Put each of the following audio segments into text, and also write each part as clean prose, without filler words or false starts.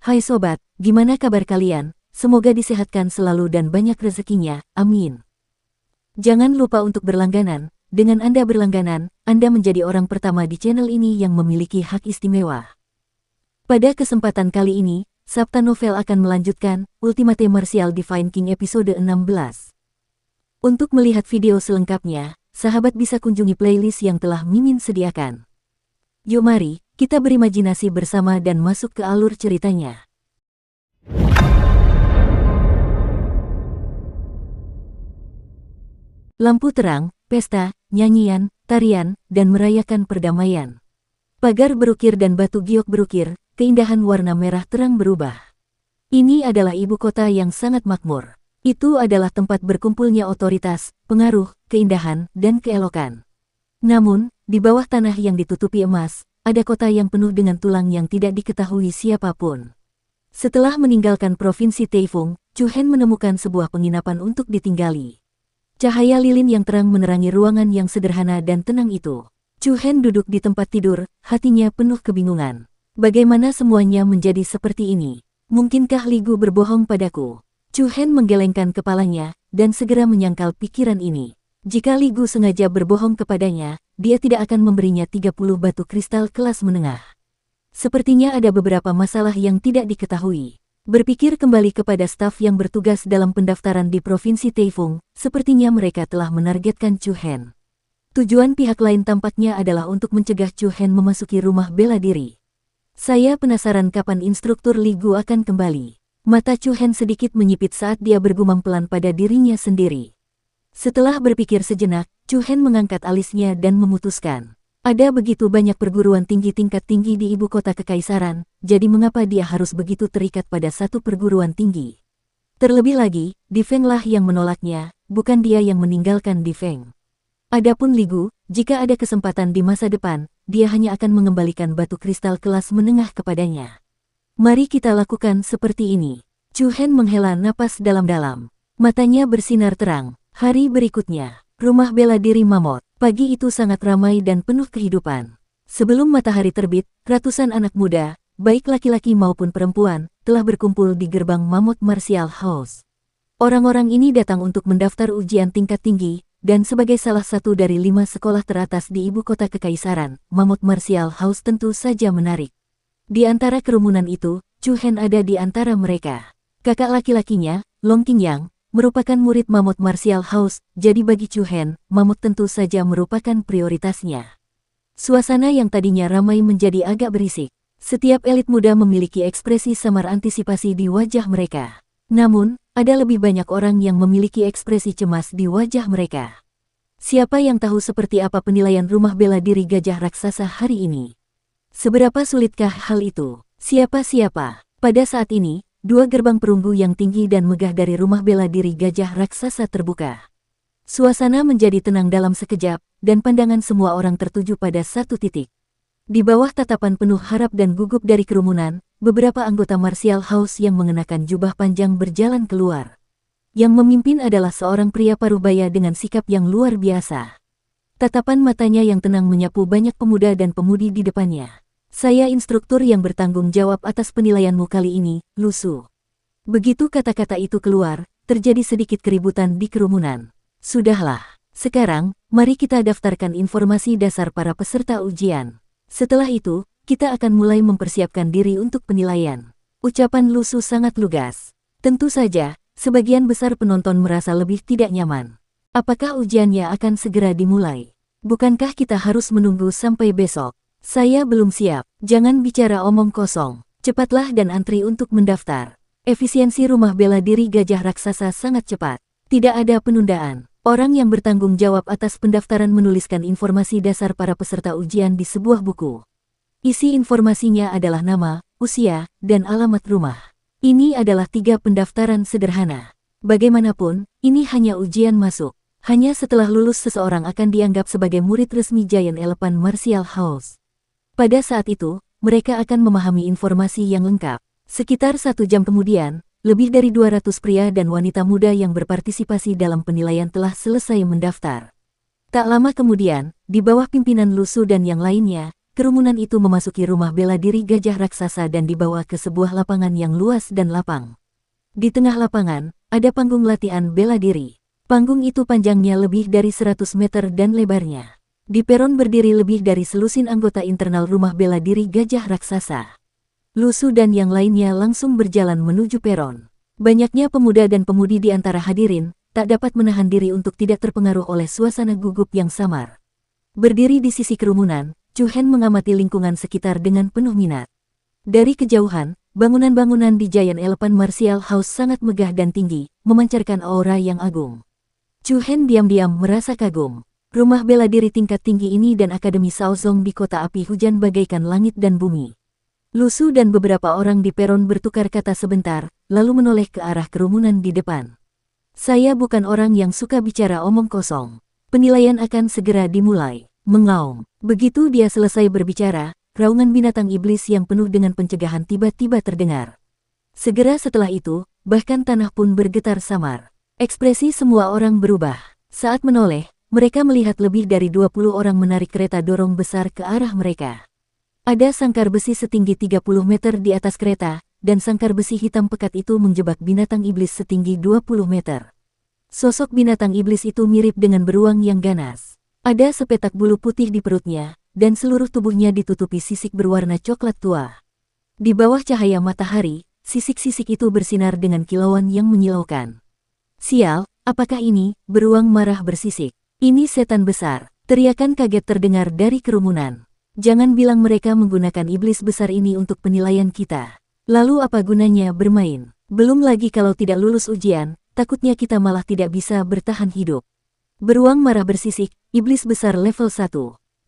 Hai sobat, gimana kabar kalian? Semoga disehatkan selalu dan banyak rezekinya, amin. Jangan lupa untuk berlangganan. Dengan Anda berlangganan, Anda menjadi orang pertama di channel ini yang memiliki hak istimewa. Pada kesempatan kali ini, Sabta Novel akan melanjutkan Ultimate Martial Divine King episode 16. Untuk melihat video selengkapnya, sahabat bisa kunjungi playlist yang telah Mimin sediakan. Yuk mari, kita berimajinasi bersama dan masuk ke alur ceritanya. Lampu terang, pesta, nyanyian, tarian, dan merayakan perdamaian. Pagar berukir dan batu giok berukir, keindahan warna merah terang berubah. Ini adalah ibu kota yang sangat makmur. Itu adalah tempat berkumpulnya otoritas, pengaruh, keindahan, dan keelokan. Namun, di bawah tanah yang ditutupi emas, ada kota yang penuh dengan tulang yang tidak diketahui siapapun. Setelah meninggalkan provinsi Taifeng, Chu Hen menemukan sebuah penginapan untuk ditinggali. Cahaya lilin yang terang menerangi ruangan yang sederhana dan tenang itu. Chu Hen duduk di tempat tidur, hatinya penuh kebingungan. Bagaimana semuanya menjadi seperti ini? Mungkinkah Li Gu berbohong padaku? Chu Hen menggelengkan kepalanya, dan segera menyangkal pikiran ini. Jika Li Gu sengaja berbohong kepadanya, dia tidak akan memberinya 30 batu kristal kelas menengah. Sepertinya ada beberapa masalah yang tidak diketahui. Berpikir kembali kepada staf yang bertugas dalam pendaftaran di Provinsi Taifeng, sepertinya mereka telah menargetkan Chu Hen. Tujuan pihak lain tampaknya adalah untuk mencegah Chu Hen memasuki rumah bela diri. Saya penasaran kapan instruktur Li Gu akan kembali. Mata Chu Hen sedikit menyipit saat dia bergumam pelan pada dirinya sendiri. Setelah berpikir sejenak, Chu Hen mengangkat alisnya dan memutuskan. Ada begitu banyak perguruan tinggi tingkat tinggi di ibu kota kekaisaran, jadi mengapa dia harus begitu terikat pada satu perguruan tinggi? Terlebih lagi, Di Feng lah yang menolaknya, bukan dia yang meninggalkan Di Feng. Adapun Li Gu, jika ada kesempatan di masa depan, dia hanya akan mengembalikan batu kristal kelas menengah kepadanya. Mari kita lakukan seperti ini. Chu Hen menghela napas dalam-dalam. Matanya bersinar terang. Hari berikutnya, rumah bela diri Mammoth. Pagi itu sangat ramai dan penuh kehidupan. Sebelum matahari terbit, ratusan anak muda, baik laki-laki maupun perempuan, telah berkumpul di gerbang Mammoth Martial House. Orang-orang ini datang untuk mendaftar ujian tingkat tinggi, dan sebagai salah satu dari 5 sekolah teratas di ibu kota kekaisaran, Mammoth Martial House tentu saja menarik. Di antara kerumunan itu, Chu Hen ada di antara mereka. Kakak laki-lakinya, Long Qingyang, merupakan murid Mammoth Martial House, jadi bagi Chu Hen, Mammoth tentu saja merupakan prioritasnya. Suasana yang tadinya ramai menjadi agak berisik. Setiap elit muda memiliki ekspresi samar antisipasi di wajah mereka. Namun, ada lebih banyak orang yang memiliki ekspresi cemas di wajah mereka. Siapa yang tahu seperti apa penilaian rumah bela diri gajah raksasa hari ini? Seberapa sulitkah hal itu? Siapa-siapa? Pada saat ini, 2 gerbang perunggu yang tinggi dan megah dari rumah bela diri gajah raksasa terbuka. Suasana menjadi tenang dalam sekejap, dan pandangan semua orang tertuju pada satu titik. Di bawah tatapan penuh harap dan gugup dari kerumunan, beberapa anggota Martial House yang mengenakan jubah panjang berjalan keluar. Yang memimpin adalah seorang pria parubaya dengan sikap yang luar biasa. Tatapan matanya yang tenang menyapu banyak pemuda dan pemudi di depannya. Saya instruktur yang bertanggung jawab atas penilaianmu kali ini, Lu Su. Begitu kata-kata itu keluar, terjadi sedikit keributan di kerumunan. Sudahlah, sekarang, mari kita daftarkan informasi dasar para peserta ujian. Setelah itu, kita akan mulai mempersiapkan diri untuk penilaian. Ucapan Lu Su sangat lugas. Tentu saja, sebagian besar penonton merasa lebih tidak nyaman. Apakah ujiannya akan segera dimulai? Bukankah kita harus menunggu sampai besok? Saya belum siap, jangan bicara omong kosong. Cepatlah dan antri untuk mendaftar. Efisiensi rumah bela diri gajah raksasa sangat cepat. Tidak ada penundaan. Orang yang bertanggung jawab atas pendaftaran menuliskan informasi dasar para peserta ujian di sebuah buku. Isi informasinya adalah nama, usia, dan alamat rumah. Ini adalah 3 pendaftaran sederhana. Bagaimanapun, ini hanya ujian masuk. Hanya setelah lulus seseorang akan dianggap sebagai murid resmi Giant Elephant Martial House. Pada saat itu, mereka akan memahami informasi yang lengkap. Sekitar 1 jam kemudian, lebih dari 200 pria dan wanita muda yang berpartisipasi dalam penilaian telah selesai mendaftar. Tak lama kemudian, di bawah pimpinan Lu Su dan yang lainnya, kerumunan itu memasuki rumah bela diri gajah raksasa dan dibawa ke sebuah lapangan yang luas dan lapang. Di tengah lapangan, ada panggung latihan bela diri. Panggung itu panjangnya lebih dari 100 meter dan lebarnya. Di peron berdiri lebih dari selusin anggota internal rumah bela diri gajah raksasa. Lu Su dan yang lainnya langsung berjalan menuju peron. Banyaknya pemuda dan pemudi di antara hadirin tak dapat menahan diri untuk tidak terpengaruh oleh suasana gugup yang samar. Berdiri di sisi kerumunan, Chu Hen mengamati lingkungan sekitar dengan penuh minat. Dari kejauhan, bangunan-bangunan di Giant Elephant Martial House sangat megah dan tinggi, memancarkan aura yang agung. Chu Hen diam-diam merasa kagum. Rumah bela diri tingkat tinggi ini dan Akademi Shaozong di kota api hujan bagaikan langit dan bumi. Lu Su dan beberapa orang di peron bertukar kata sebentar, lalu menoleh ke arah kerumunan di depan. Saya bukan orang yang suka bicara omong kosong. Penilaian akan segera dimulai. Mengaum. Begitu dia selesai berbicara, raungan binatang iblis yang penuh dengan pencegahan tiba-tiba terdengar. Segera setelah itu, bahkan tanah pun bergetar samar. Ekspresi semua orang berubah. Saat menoleh, mereka melihat lebih dari 20 orang menarik kereta dorong besar ke arah mereka. Ada sangkar besi setinggi 30 meter di atas kereta, dan sangkar besi hitam pekat itu menjebak binatang iblis setinggi 20 meter. Sosok binatang iblis itu mirip dengan beruang yang ganas. Ada sepetak bulu putih di perutnya, dan seluruh tubuhnya ditutupi sisik berwarna coklat tua. Di bawah cahaya matahari, sisik-sisik itu bersinar dengan kilauan yang menyilaukan. Sial, apakah ini? Beruang marah bersisik. Ini setan besar. Teriakan kaget terdengar dari kerumunan. Jangan bilang mereka menggunakan iblis besar ini untuk penilaian kita. Lalu apa gunanya bermain? Belum lagi kalau tidak lulus ujian, takutnya kita malah tidak bisa bertahan hidup. Beruang marah bersisik, iblis besar level 1.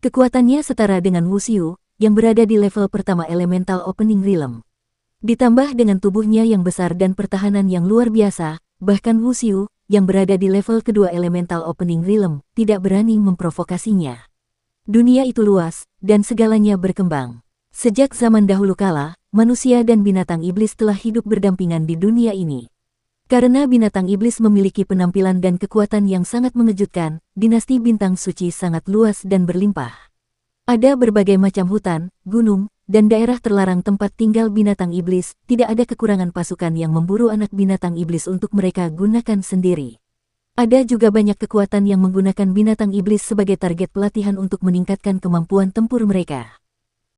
Kekuatannya setara dengan Wu Xiu, yang berada di level pertama elemental opening realm. Ditambah dengan tubuhnya yang besar dan pertahanan yang luar biasa, bahkan Wu Xiu, yang berada di level kedua elemental opening realm, tidak berani memprovokasinya. Dunia itu luas, dan segalanya berkembang. Sejak zaman dahulu kala, manusia dan binatang iblis telah hidup berdampingan di dunia ini. Karena binatang iblis memiliki penampilan dan kekuatan yang sangat mengejutkan, dinasti bintang suci sangat luas dan berlimpah. Ada berbagai macam hutan, gunung, dan daerah terlarang tempat tinggal binatang iblis, tidak ada kekurangan pasukan yang memburu anak binatang iblis untuk mereka gunakan sendiri. Ada juga banyak kekuatan yang menggunakan binatang iblis sebagai target pelatihan untuk meningkatkan kemampuan tempur mereka.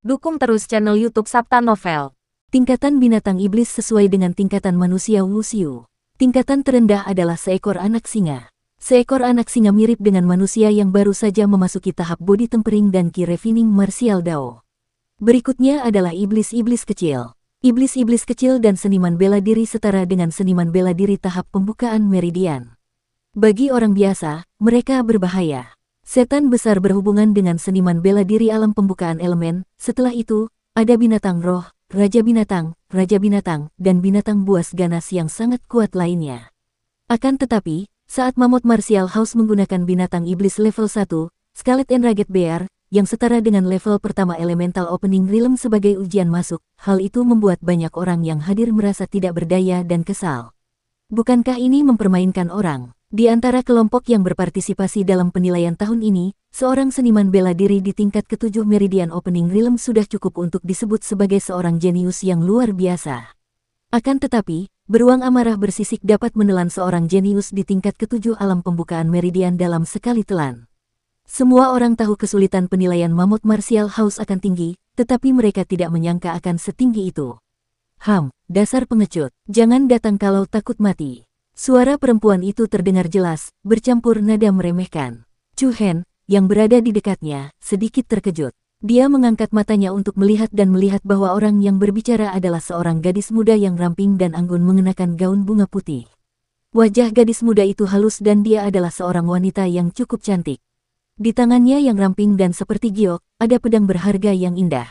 Dukung terus channel YouTube Sabta Novel. Tingkatan binatang iblis sesuai dengan tingkatan manusia Wu Xiu. Tingkatan terendah adalah seekor anak singa. Seekor anak singa mirip dengan manusia yang baru saja memasuki tahap body tempering dan ki refining martial Dao. Berikutnya adalah iblis-iblis kecil. Iblis-iblis kecil dan seniman bela diri setara dengan seniman bela diri tahap pembukaan meridian. Bagi orang biasa, mereka berbahaya. Setan besar berhubungan dengan seniman bela diri alam pembukaan elemen, setelah itu, ada binatang roh, raja binatang, dan binatang buas ganas yang sangat kuat lainnya. Akan tetapi, saat Mammoth Martial House menggunakan binatang iblis level 1, Scarlet Enraged Bear, yang setara dengan level pertama elemental opening realm sebagai ujian masuk, hal itu membuat banyak orang yang hadir merasa tidak berdaya dan kesal. Bukankah ini mempermainkan orang? Di antara kelompok yang berpartisipasi dalam penilaian tahun ini, seorang seniman bela diri di tingkat ke-7 Meridian Opening Realm sudah cukup untuk disebut sebagai seorang jenius yang luar biasa. Akan tetapi, beruang amarah bersisik dapat menelan seorang jenius di tingkat ke-7 alam pembukaan Meridian dalam sekali telan. Semua orang tahu kesulitan penilaian Mammoth Martial House akan tinggi, tetapi mereka tidak menyangka akan setinggi itu. Dasar pengecut, jangan datang kalau takut mati. Suara perempuan itu terdengar jelas, bercampur nada meremehkan. Chu Hen, yang berada di dekatnya, sedikit terkejut. Dia mengangkat matanya untuk melihat bahwa orang yang berbicara adalah seorang gadis muda yang ramping dan anggun mengenakan gaun bunga putih. Wajah gadis muda itu halus dan dia adalah seorang wanita yang cukup cantik. Di tangannya yang ramping dan seperti giok, ada pedang berharga yang indah.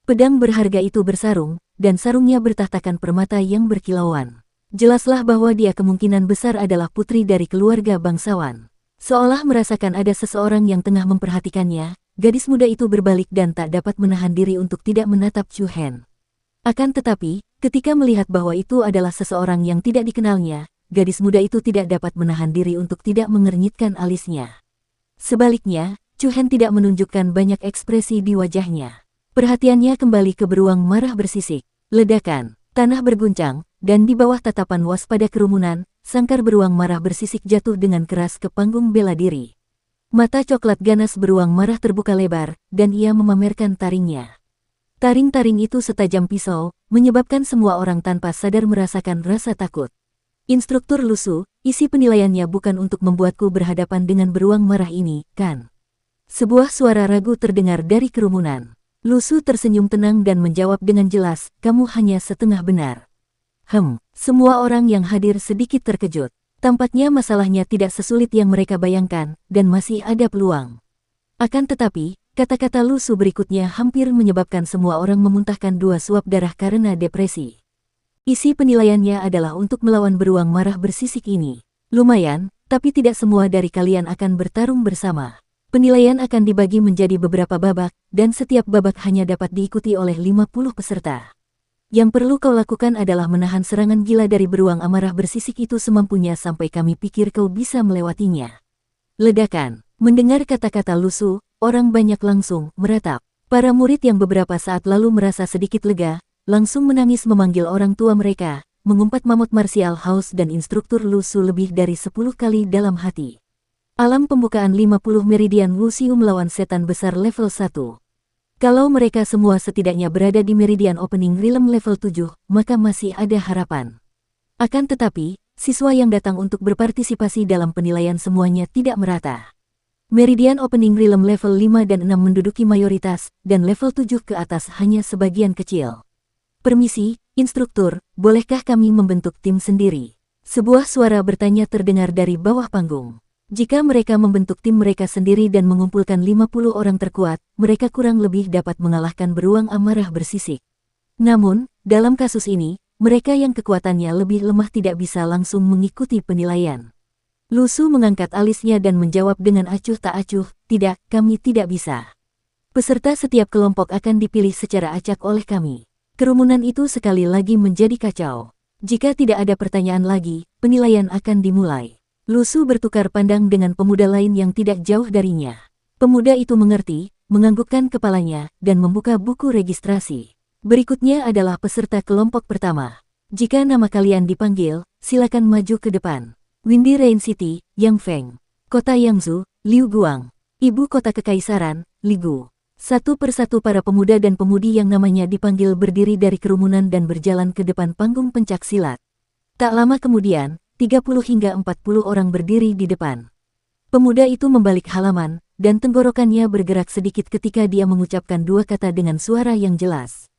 Pedang berharga itu bersarung, dan sarungnya bertahtakan permata yang berkilauan. Jelaslah bahwa dia kemungkinan besar adalah putri dari keluarga bangsawan. Seolah merasakan ada seseorang yang tengah memperhatikannya, gadis muda itu berbalik dan tak dapat menahan diri untuk tidak menatap Chu Hen. Akan tetapi, ketika melihat bahwa itu adalah seseorang yang tidak dikenalnya, gadis muda itu tidak dapat menahan diri untuk tidak mengernyitkan alisnya. Sebaliknya, Chuhen tidak menunjukkan banyak ekspresi di wajahnya. Perhatiannya kembali ke beruang marah bersisik. Ledakan, tanah berguncang, dan di bawah tatapan waspada kerumunan, sangkar beruang marah bersisik jatuh dengan keras ke panggung bela diri. Mata coklat ganas beruang marah terbuka lebar, dan ia memamerkan taringnya. Taring-taring itu setajam pisau, menyebabkan semua orang tanpa sadar merasakan rasa takut. Instruktur Lusu, isi penilaiannya bukan untuk membuatku berhadapan dengan beruang marah ini, kan? Sebuah suara ragu terdengar dari kerumunan. Lusu tersenyum tenang dan menjawab dengan jelas, kamu hanya setengah benar. Semua orang yang hadir sedikit terkejut. Tampaknya masalahnya tidak sesulit yang mereka bayangkan, dan masih ada peluang. Akan tetapi, kata-kata Lusu berikutnya hampir menyebabkan semua orang memuntahkan 2 suap darah karena depresi. Isi penilaiannya adalah untuk melawan beruang marah bersisik ini. Lumayan, tapi tidak semua dari kalian akan bertarung bersama. Penilaian akan dibagi menjadi beberapa babak, dan setiap babak hanya dapat diikuti oleh 50 peserta. Yang perlu kau lakukan adalah menahan serangan gila dari beruang amarah bersisik itu semampunya sampai kami pikir kau bisa melewatinya. Ledakan. Mendengar kata-kata Lusu, orang banyak langsung meratap. Para murid yang beberapa saat lalu merasa sedikit lega, langsung menangis memanggil orang tua mereka, mengumpat mamut martial house dan instruktur Lusu lebih dari 10 kali dalam hati. Alam pembukaan 50 Meridian Wuxiu melawan setan besar level 1. Kalau mereka semua setidaknya berada di Meridian Opening Realm level 7, maka masih ada harapan. Akan tetapi, siswa yang datang untuk berpartisipasi dalam penilaian semuanya tidak merata. Meridian Opening Realm level 5 dan 6 menduduki mayoritas, dan level 7 ke atas hanya sebagian kecil. Permisi, instruktur, bolehkah kami membentuk tim sendiri? Sebuah suara bertanya terdengar dari bawah panggung. Jika mereka membentuk tim mereka sendiri dan mengumpulkan 50 orang terkuat, mereka kurang lebih dapat mengalahkan beruang amarah bersisik. Namun, dalam kasus ini, mereka yang kekuatannya lebih lemah tidak bisa langsung mengikuti penilaian. Lusu mengangkat alisnya dan menjawab dengan acuh tak acuh, tidak, kami tidak bisa. Peserta setiap kelompok akan dipilih secara acak oleh kami. Kerumunan itu sekali lagi menjadi kacau. Jika tidak ada pertanyaan lagi, penilaian akan dimulai. Lusu bertukar pandang dengan pemuda lain yang tidak jauh darinya. Pemuda itu mengerti, menganggukkan kepalanya, dan membuka buku registrasi. Berikutnya adalah peserta kelompok pertama. Jika nama kalian dipanggil, silakan maju ke depan. Windy Rain City, Yang Feng. Kota Yangzhou, Liu Guang. Ibu kota kekaisaran, Ligu. Satu persatu para pemuda dan pemudi yang namanya dipanggil berdiri dari kerumunan dan berjalan ke depan panggung pencak silat. Tak lama kemudian, 30 hingga 40 orang berdiri di depan. Pemuda itu membalik halaman, dan tenggorokannya bergerak sedikit ketika dia mengucapkan 2 kata dengan suara yang jelas.